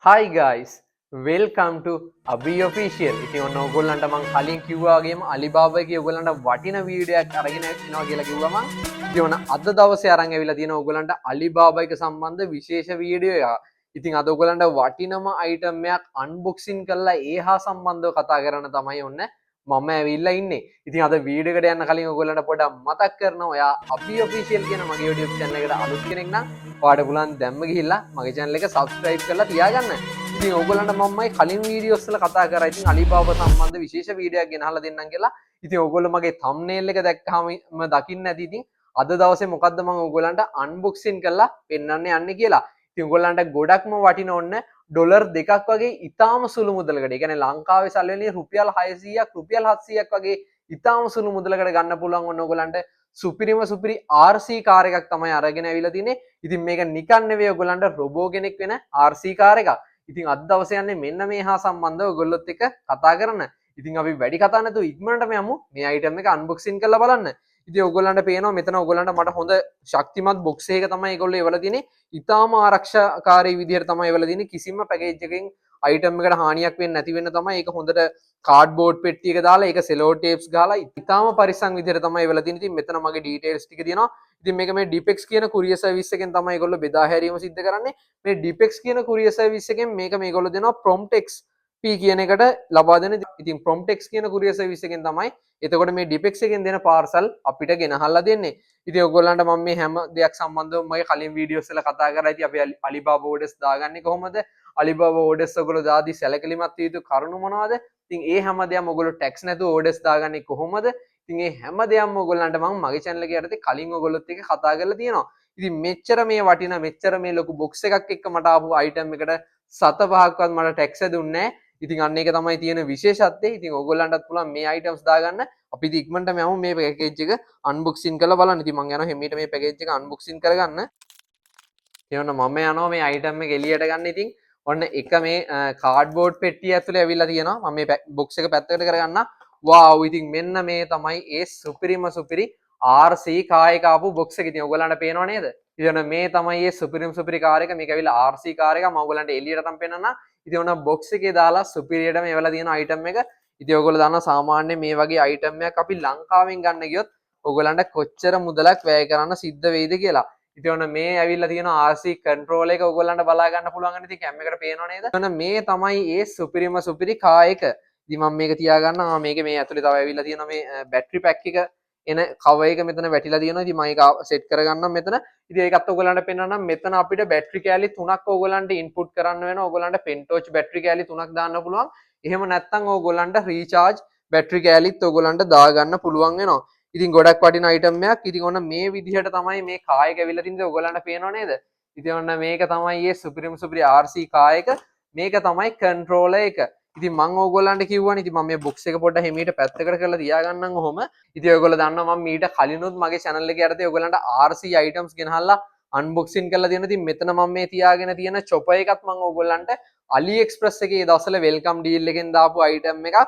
Hi guys, welcome to Abhi Official. ඉතින් ඔන්න ඔයගොල්ලන්ට මම කලින් කිව්වා වගේම Alibaba එකේ ඔයගොල්ලන්ට වටින වීඩියෝ එකක් අරගෙන එනවා කියලා කිව්වා මම. ඉතින් ඔන්න අද දවසේ අරන් ඇවිල්ලා තියෙනවා ඔයගොල්ලන්ට Alibaba එක සම්බන්ධ විශේෂ වීඩියෝ එකක්. ඉතින් අද ඔයගොල්ලන්ට වටිනම අයිටම් එකක් අන්බොක්සින් කරලා ඒ හා සම්බන්ධව කතා කරන්න තමයි ඔන්න මම ඇවිල්ලා ඉන්නේ. ඉතින් අද වීඩියෝ එකට යන්න කලින් ඔයගොල්ලන්ට පොඩ්ඩක් මතක් කරනවා ඔයා Abhi Official කියන මගේ YouTube channel එකට අලුත් කෙනෙක් නම් ඔයාලට පුළුවන් දැම්ම ගිහිල්ලා මගේ channel එක subscribe කරලා තියාගන්න. ඉතින් ඕගොල්ලන්ට මමයි කලින් වීඩියෝස් වල කතා කරා. ඉතින් Alibaba සම්බන්ධ විශේෂ වීඩියෝ එකක් ගෙනහලා දෙන්නම් කියලා. ඉතින් ඕගොල්ලෝ මගේ thumbnail එක දැක්කම දකින්න ඇති. ඉතින් අද දවසේ මොකද්ද මම ඕගොල්ලන්ට unboxing කරලා පෙන්වන්න යන්නේ කියලා. ඉතින් ඕගොල්ලන්ට ගොඩක්ම වටින ඕන්න ඩොලර් දෙකක් වගේ ඉතාම සුළු මුදලකට. ඒ කියන්නේ ලංකාවේ සල්ලි වලින් රුපියල් 600ක් රුපියල් 700ක් වගේ ඉතාම සුළු මුදලකට ගන්න පුළුවන් ඔන්න ඕගොල්ලන්ට සුපිරිම සුපිරි RC කාර් එකක් තමයි අරගෙන ඇවිල්ලා තින්නේ. ඉතින් මේක නිකන් නෙවෙයි ඔයගොල්ලන්ට රොබෝ කෙනෙක් වෙන RC කාර් එකක්. ඉතින් අද දවසේ යන්නේ මෙන්න මේ හා සම්බන්ධව ඔයගොල්ලොත් එක්ක කතා කරන්න. ඉතින් අපි වැඩි කතා නැතුව ඉක්මනටම යමු මේ අයිටම් එක අන්බොක්සින් කරලා බලන්න. ඉතින් ඔයගොල්ලන්ට පේනවා මෙතන ඔයගොල්ලන්ට මට හොඳ ශක්තිමත් බොක්ස් එකක තමයි ඒගොල්ලෝ එවලා තියෙන්නේ. ඊටාම ආරක්ෂාකාරී විදිහට තමයි එවලා තියෙන්නේ. කිසිම පැකේජ් එකකින් අයිටම් එකට හානියක් වෙන්නේ නැති වෙන්න තමයි ඒක හොඳට කාඩ්බෝඩ් පෙට්ටියක දාලා ඒක සෙලෝ ටේප්ස් ගහලා ඊටාම පරිස්සම් විදිහට තමයි එවලා තියෙන්නේ. ඉතින් මෙතන මගේ ඩීටේල්ස් ටික තියෙනවා. ඉතින් මේක මේ Dipex කියන courier service එකෙන් තමයි ඒගොල්ලෝ බෙදා හැරීම සිද්ධ කරන්නේ. මේ Dipex කියන courier service එකෙන් මේක මේගොල්ලෝ දෙනවා Promptex P කියන එකට ලබා දෙන. ඉතින් Promptex කියන courier service එකෙන් තමයි එතකොට මේ Dipex එකෙන් දෙන පාර්සල් අපිට ගෙනහල්ලා දෙන්නේ. ඉතින් ඔයගොල්ලන්ට මම මේ හැම දෙයක් සම්බන්ධව මගේ කලින් වීඩියෝස් වල කතා කරා. ඉතින් අපි Alibaba orders දාගන්නේ කොහොමද? Alibaba orders ඔයගොල්ලෝ දාදී සැලකිලිමත් විය යුතු කරුණු මොනවද? ඉතින් ඒ හැම දෙයක්ම ඔයගොල්ලෝ tax නැතුව orders දාගන්නේ කොහොමද? ඉතින් මේ හැම දෙයක්ම ඔයගොල්ලන්ට මම මගේ channel එකේ යටතේ කලින් ඔයගොල්ලොත් එක්ක කතා කරලා තියෙනවා. ඉතින් මෙච්චර මේ වටිනා මෙච්චර මේ ලොකු box එකක් එක්ක මට ආපු item එකට සත පහක්වත් මට tax දුන්නේ නැහැ. ඉතින් අන්න ඒක තමයි තියෙන විශේෂත්වය. ඉතින් ඔයගොල්ලන්ටත් පුළුවන් මේ items දාගන්න. අපි ඉතින් ඉක්මනටම යමු මේ package එක unboxing කරලා බලන්න. ඉතින් මම යනවා හැමීට මේ package එක unboxing කරගන්න. එතන මම යනවා මේ item එක එළියට ගන්න. ඉතින් ඔන්න එක මේ කාඩ්බෝඩ් පෙට්ටිය ඇතුලේ ඇවිල්ලා තියෙනවා. මම මේ box එක පැත්තකට කරගන්න. wow ඉතින් මෙන්න මේ තමයි ඒ සුපිරිම සුපිරි RC කාර් එක ආපු box එක. ඉතින් ඔයගොල්ලන්ට පේනව නේද? ඉතින් මේ තමයි ඒ සුපිරිම සුපිරි කාර් එක. මේක ඇවිල්ලා RC කාර් එක. මම ඔයගොල්ලන්ට එළියට තමයි පෙන්නන්න. ඉතින් ඔන්න box එකේ දාලා සුපිරියටම එවලා තියෙන item එක. ඉතින් ඔයගොල්ලෝ දන්නවා සාමාන්‍යයෙන් මේ වගේ item එකක් අපි ලංකාවෙන් ගන්න ගියොත් ඔයගොල්ලන්ට කොච්චර මුදලක් වැය කරන්න සිද්ධ වෙයිද කියලා. ඉතින් ඔන්න මේ ඇවිල්ලා තියෙන RC control එක ඔයගොල්ලන්ට බලා ගන්න පුළුවන්. ඉතින් කැම් එකට පේනව නේද? ඔන්න මේ තමයි ඒ සුපිරිම සුපිරි කාර් එක. ඉතින් මම මේක තියාගන්නවා. මේකේ මේ ඇතුලේ තව ඇවිල්ලා තියෙනවා මේ බැටරි පැක් එක එන cover එක මෙතන වැටිලා තියෙනවා. ඉතින් මම ඒක සෙට් කරගන්නම් මෙතන. ඉතින් ඒකත් ඔයගොල්ලන්ට පෙන්නන්නම්. මෙතන අපිට බැටරි කෑලි 3ක් ඔයගොල්ලන්ට ඉන්පුට් කරන්න වෙනවා. ඔයගොල්ලන්ට pentorch බැටරි කෑලි 3ක් දාන්න පුළුවන්. එහෙම නැත්නම් ඔයගොල්ලන්ට recharge බැටරි කෑලිත් ඔයගොල්ලන්ට දාගන්න පුළුවන් වෙනවා. ඉතින් ගොඩක් වටින item එකක්. ඉතින් ඔන්න මේ විදිහට තමයි මේ කාර් එක ඇවිල්ලා තින්නේ. ඔයගොල්ලන්ට පේනව නේද? ඉතින් ඔන්න මේක තමයි මේ සුපිරිම සුපිරි RC කාර් එක. මේක තමයි controller එක. ඉතින් මම ඕගොල්ලන්ට කිව්වනේ. ඉතින් මම මේ box එක පොඩ්ඩක් හිමීට පැත්තකට කරලා තියාගන්නම් ඔහොම. ඉතින් ඔයගොල්ලෝ දන්නවා මම මීට කලිනුත් මගේ channel එකේ යටතේ ඔයගොල්ලන්ට RC items ගෙනහල්ලා unboxing කරලා තියෙනවා. ඉතින් මෙතන මම මේ තියාගෙන තියෙන chopper එකත් මම ඕගොල්ලන්ට AliExpress එකේ ඒ දවස්වල welcome deal එකෙන් දාපු item එකක්.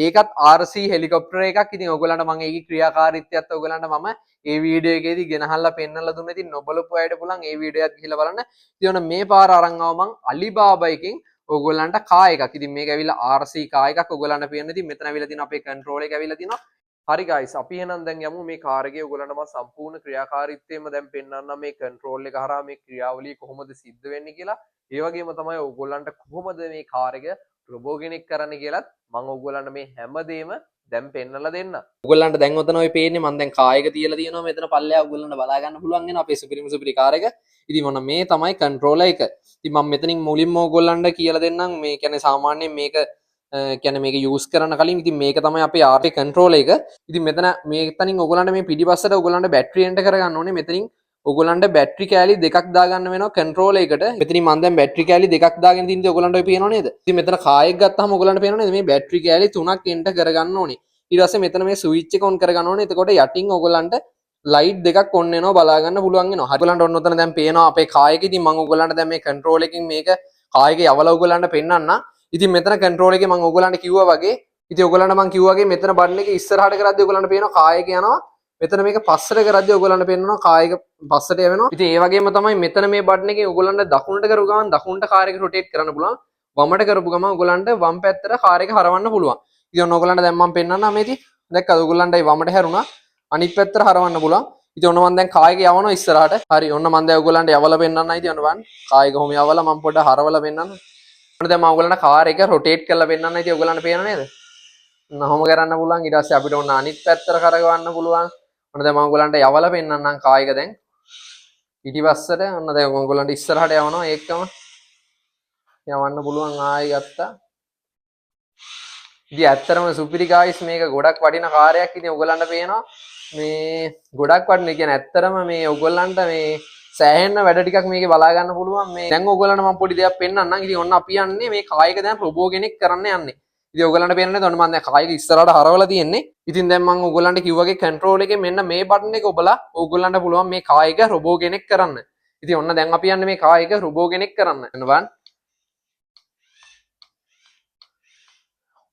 ඒකත් RC helicopter එකක්. ඉතින් ඔයගොල්ලන්ට මම ඒකේ ක්‍රියාකාරීත්වයත් ඔයගොල්ලන්ට මම ඒ වීඩියෝ එකේදී ගෙනහල්ලා පෙන්නලා දුන්නා. ඉතින් නොබලපු අයට පුළුවන් ඒ වීඩියෝ එකත් ගිහිල්ලා බලන්න. ඉතින් ඔන්න මේ පාර අරන් ආව මම Alibaba එකෙන් ඔයගොල්ලන්ට කාර් එකක්. ඉතින් මේක ඇවිල්ලා RC කාර් එකක් ඔයගොල්ලන්ට පේන්න. ඉතින් මෙතන ඇවිල්ලා තියෙනවා අපේ control එක ඇවිල්ලා තියෙනවා. හරි guys අපි එහෙනම් දැන් යමු මේ කාර් එකේ ඔයගොල්ලන්ට මම සම්පූර්ණ ක්‍රියාකාරීත්වයම දැන් පෙන්නන්නම් මේ control එක හරහා මේ ක්‍රියාවලිය කොහොමද සිද්ධ වෙන්නේ කියලා. ඒ වගේම තමයි ඔයගොල්ලන්ට කොහොමද මේ කාර් එක රොබෝ කෙනෙක් කරන්න කියලාත් මම ඔයගොල්ලන්ට මේ හැමදේම දැන් පෙන්නලා දෙන්න. ඔයගොල්ලන්ට දැන් ඔතන ඔය පේන්නේ මම දැන් කාර් එක තියලා තියෙනවා මෙතන පල්ලෙහා ඔයගොල්ලන්ට බලා ගන්න පුළුවන් වෙනවා අපේ සුපිරිම සුපිරි කාර් එක. ඉතින් මොන මේ තමයි controller එක. ඉතින් මම මෙතනින් මුලින්ම ඔයගොල්ලන්ට කියලා දෙන්නම් මේ කියන්නේ සාමාන්‍යයෙන් මේක කියන්නේ මේක යූස් කරන්න කලින් ඉතින් මේක තමයි අපේ RC controller එක. ඉතින් මෙතනින් ඔයගොල්ලන්ට මේ පිටිපස්සට ඔයගොල්ලන්ට බැටරි එන්ටර් කරගන්න ඕනේ. මෙතනින් ඔයගොල්ලන්ට බැටරි කෑලි දෙකක් දාගන්න වෙනවා controller එකට. මෙතනින් මම දැන් බැටරි කෑලි දෙකක් දාගෙන තින්දී ඔයගොල්ලන්ට ඔය පේනව නේද? ඉතින් මෙතන කාර් එක ගත්තාම ඔයගොල්ලන්ට පේනව නේද මේ බැටරි කෑලි 3ක් එන්ටර් කරගන්න ඕනේ. ඊට පස්සේ මෙතන මේ ස්විච් එක ඔන් කරගන්න ඕනේ. එතකොට යටින් ඔයගොල්ලන්ට ලයිට් දෙකක් ඔන් වෙනවා බලා ගන්න පුළුවන් වෙනවා. හරි ඔයගොල්ලන්ට ඔන්න ඔතන දැන් පේනවා අපේ කාර් එක. ඉතින් මම ඔයගොල්ලන්ට දැන් මේ control එකකින් මේක කාර් එකේ යවලා ඔයගොල්ලන්ට පෙන්නන්න. ඉතින් මෙතන control එකේ මම ඔයගොල්ලන්ට කිව්වා වගේ ඉතින් ඔයගොල්ලන්ට මම කිව්වා වගේ මෙතන බටන් එක ඉස්සරහට කරද්දී ඔයගොල්ලන්ට පේනවා කාර් එක යනවා. මෙතන මේක පස්සට කරද්දී ඔයගොල්ලන්ට පේනවා කාර් එක පස්සට යවෙනවා. ඉතින් ඒ වගේම තමයි මෙතන මේ බටන් එකේ ඔයගොල්ලන්ට දකුණට කරු ගමන් දකුණට කාර් එක රොටේට් කරන්න පුළුවන්. වමට කරපු ගමන් ඔයගලන්ට වම් පැත්තට කාර් එක හරවන්න පුළුවන්. ඉතින් ඔන්න ඔයගලන්ට දැන් මම පෙන්නන්නම් මේටි. දැක්කද ඔයගලන්ට ඒ වමට හැරුණා. අනිත් පැත්තට හරවන්න පුළුවන්. ඉතින් ඔන්න මම දැන් කාර් එක යවනවා ඉස්සරහට. හරි ඔන්න මම දැන් ඔයගලන්ට යවලා පෙන්නන්නයි. ඉතින් ඔන්න බලන්න. කාර් එක කොහොම යවලා මම පොඩ්ඩක් හරවලා පෙන්නන්න. ඔන්න දැන් මම ඔයගලන්ට කාර් එක රොටේට් කරලා පෙන්නන්නයි. ඉතින් ඔයගලන්ට පේනව නේද? නහම කරන්න පුළුවන්. ඊට පස්සේ අපිට ඔන්න අනිත් පැත්තට කරගවන්න පුළුවන්. ඔන්න දැන් මම ඔයගලන්ට යවලා පෙන්නන්නම් කාර් එක දැන්. පිටිපස්සට ඔන්න දැන් ඔයගලන්ට ඉස්සරහට යවනවා ඒකම යවන්න පුළුවන් ආයි ගත්තා. ඉතින් ඇත්තටම සුපිරි ගායිස් මේක ගොඩක් වටින කාර්යයක්. ඉතින් ඔයගලන්ට පේනවා මේ ගොඩක් වටින කියන්නේ ඇත්තටම මේ ඔයගලන්ට මේ සෑහෙන වැඩ ටිකක් මේකේ බලා ගන්න පුළුවන්. මේ දැන් ඔයගලන්ට මම පොඩි දෙයක් පෙන්නන්නම්. ඉතින් ඔන්න අපි යන්නේ මේ කායික දැන් රොබෝ කෙනෙක් කරන්න යන්නේ. ඉතින් ඔයගලන්ට පේන්නේ ඔන්න මම දැන් කායික ඉස්සරහට හරවලා තියෙන්නේ. ඉතින් දැන් මම ඔයගලන්ට කිව්වාගේ කන්ට්‍රෝල් එකේ මෙන්න මේ බටන් එක ඔබලා ඔයගලන්ට පුළුවන් මේ කායික රොබෝ කෙනෙක් කරන්න. ඉතින් ඔන්න දැන් අපි යන්නේ මේ කායික රොබෝ කෙනෙක් කරන්න. එනවා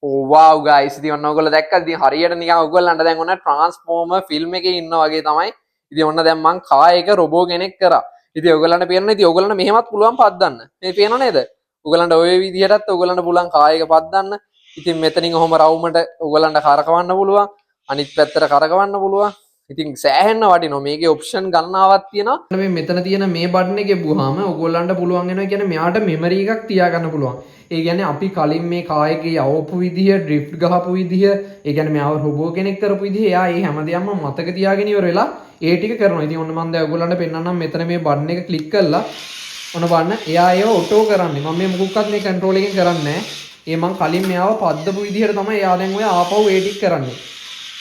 ඕ ගයිස් ඉතින් ඔන්න ඔයගොල්ලෝ දැක්කද ඉතින් හරියට නිකන් ඔයගොල්ලන්ට දැන් ඔන්න ට්‍රාන්ස්ෆෝමර් ෆිල්ම් එකේ ඉන්නා වගේ තමයි. ඉතින් ඔන්න දැන් මං කායක රොබෝ කෙනෙක් කරා. ඉතින් ඔයගොල්ලන්ට පේනවා ඉතින් ඔයගොල්ලන්ට මෙහෙමත් පුළුවන් පද්දන්න. මේ පේනව නේද? ඔයගොල්ලන්ට ওই විදිහටත් ඔයගොල්ලන්ට පුළුවන් කායක පද්දන්න. ඉතින් මෙතනින් ඔහොම රවුමට ඔයගොල්ලන්ට කරකවන්න පුළුවන්. අනිත් පැත්තට කරකවන්න පුළුවන්. ඉතින් සෑහෙන්න වටිනවා. මේකේ ඔප්ෂන් ගණනාවක් තියෙනවා. මේ මෙතන තියෙන මේ බටන් එකේ බුවාම ඔයගොල්ලන්ට පුළුවන් වෙනවා කියන්නේ මෙයාට මෙමරි එකක් තියාගන්න පුළුවන්. ඒ කියන්නේ අපි කලින් මේ කායකේ යවපු විදිහ, ඩ්‍රිෆ්ට් ගහපු විදිහ, ඒ කියන්නේ මෙයාව රොබෝ කෙනෙක් කරපු විදිහ, එයා ඒ හැමදේම මතක තියාගෙන ඉවර වෙලා ඒ ටික කරනවා. ඉතින් ඔන්න මම දැන් ඔයගොල්ලන්ට පෙන්නන්නම් මෙතන මේ බටන් එක ක්ලික් කරලා ඔන්න බලන්න එයා ඒව ඔටෝ කරන්නේ. මම මේ මොකක්වත් මේ කන්ට්‍රෝල් එකෙන් කරන්නේ නැහැ. ඒ මං කලින් මෙයාව පද්දපු විදිහට තමයි එයා දැන් ඔය ආපහු ඒ ටික කරන්නේ.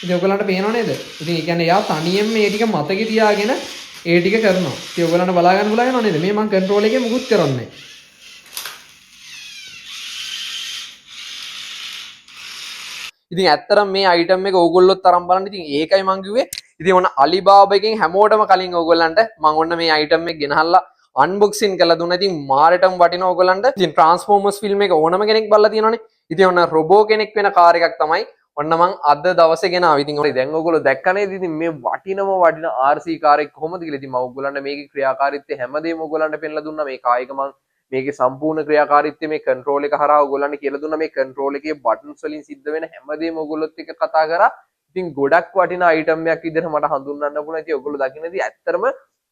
ඉතින් ඔයගොල්ලන්ට පේනව නේද? ඉතින් ඒ කියන්නේ එයා තනියෙන් මේ ටික මතකේ තියාගෙන ඒ ටික කරනවා. ඉතින් ඔයගොල්ලන්ට බලා ගන්න පුළුවන් නේද? මේ මං කන්ට්‍රෝල් එකේ මුකුත් කරන්නේ නැහැ. ඉතින් ඇත්තටම මේ අයිටම් එක ඕගොල්ලොත් තරම් බලන්න. ඉතින් ඒකයි මං කිව්වේ. ඉතින් ඔන්න අලිබාබා එකෙන් හැමෝටම කලින් ඕගොල්ලන්ට මං ඔන්න මේ අයිටම් එක ගෙනහල්ලා අන්බොක්සින් කරලා දුන්නා. ඉතින් මාරටම වටිනවා ඕගොල්ලන්ට. ඉතින් ට්‍රාන්ස්ෆෝමර්ස් ෆිල්ම් එක ඕනම කෙනෙක් බලලා තියෙනවනේ. ඉතින් ඔන්න රොබෝ කෙනෙක් වෙන කාර් එකක් තමයි ඔන්න මං අද දවසේ ගෙනාවා. ඉතින් ඔය දැන් ඕගොල්ලෝ දැක්ක නේද? ඉතින් මේ වටින RC කාර් එක කොහොමද කියලා. ඉතින් මම ඕගොල්ලන්ට මේකේ ක්‍රියාකාරීත්වය හැමදේම ඕගොල්ලන්ට පෙන්නලා දුන්නා. මේ කායික මං මේකේ සම්පූර්ණ ක්‍රියාකාරීත්වය මේ කන්ට්‍රෝල් එක හරහා ඔයගොල්ලන්ට කියලා දුන්නා. මේ කන්ට්‍රෝල් එකේ බටන්ස් වලින් සිද්ධ වෙන හැමදේම ඔයගොල්ලොත් එක්ක කතා කරා. ඉතින් ගොඩක් වටිනා අයිටම් එකක් විදිහට මට හඳුන්වන්න පුළුවන්. ඉතින් ඔයගොල්ලෝ දකින්නදී ඇත්තටම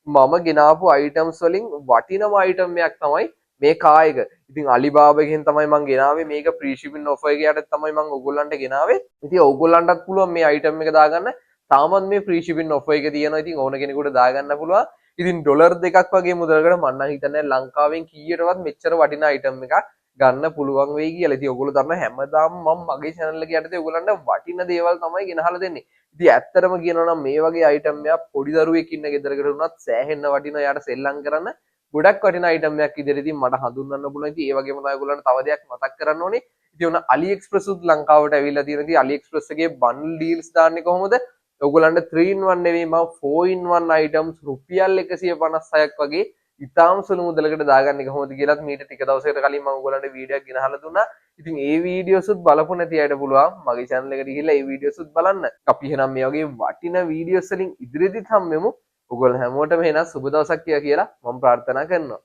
මම ගෙනාපු අයිටම්ස් වලින් වටිනම අයිටම් එකක් තමයි මේ කායක. ඉතින් අලිබාබා එකෙන් තමයි මම ගෙනාවේ. මේක ෆ්‍රී ෂිපින් ඔෆර් එකකට තමයි මම ඔයගොල්ලන්ට ගෙනාවේ. ඉතින් ඔයගොල්ලන්ටත් පුළුවන් මේ අයිටම් එක දාගන්න. තාමත් මේ ෆ්‍රී ෂිපින් ඔෆර් එක තියෙනවා. ඉතින් ඕන කෙනෙකුට දාගන්න පුළුවන්. ඉතින් ඩොලර් දෙකක් වගේ මුදලකට මම නම් හිතන්නේ ලංකාවෙන් කීයටවත් මෙච්චර වටිනා අයිටම් එකක් ගන්න පුළුවන් වෙයි කියලා. ඉතින් ඔයගොල්ලෝ දන්නා හැමදාම මම මගේ channel එකේ යටතේ ඔයගොල්ලන්ට වටින දේවල් තමයි ගෙනහලා දෙන්නේ. ඉතින් ඇත්තටම කියනවා නම් මේ වගේ අයිටම් එකක් පොඩි දරුවෙක් ඉන්න ගෙදරකට වුණත් සෑහෙන්න වටිනවා. යාට සෙල්ලම් කරන්න ගොඩක් වටිනා අයිටම් එකක් විදිහට ඉතින් මට හඳුන්වන්න පුළුවන්. ඉතින් ඒ වගේම තමයි ඔයගොල්ලන්ට තව දෙයක් මතක් කරන්න ඕනේ. ඉතින් ඔන්න AliExpress උත් ලංකාවට ඇවිල්ලා තියෙනවා. ඉතින් AliExpress එකේ bundle deals දාන්නේ කොහොමද? ඔයගොල්ලන්ට 3-in-1 නෙවෙයි මම 4-in-1 items රුපියල් 156ක් වගේ ඉතාම සුළු මුදලකට දාගන්න කොහොමද කියලාත් මීට ටික දවසකට කලින් මම ඔයගොල්ලන්ට වීඩියෝ එකක් ගෙනහලා දුන්නා. ඉතින් ඒ වීඩියෝස් උත් බලපු නැති අයට පුළුවන් මගේ channel එකට ගිහිල්ලා ඒ වීඩියෝස් උත් බලන්න. අපි එහෙනම් මේ වගේ වටින වීඩියෝස් වලින් ඉදිරියේදීත් හම්බෙමු. ඔයගොල්ලෝ හැමෝටම එහෙනම් සුබ දවසක් කියලා මම ප්‍රාර්ථනා කරනවා.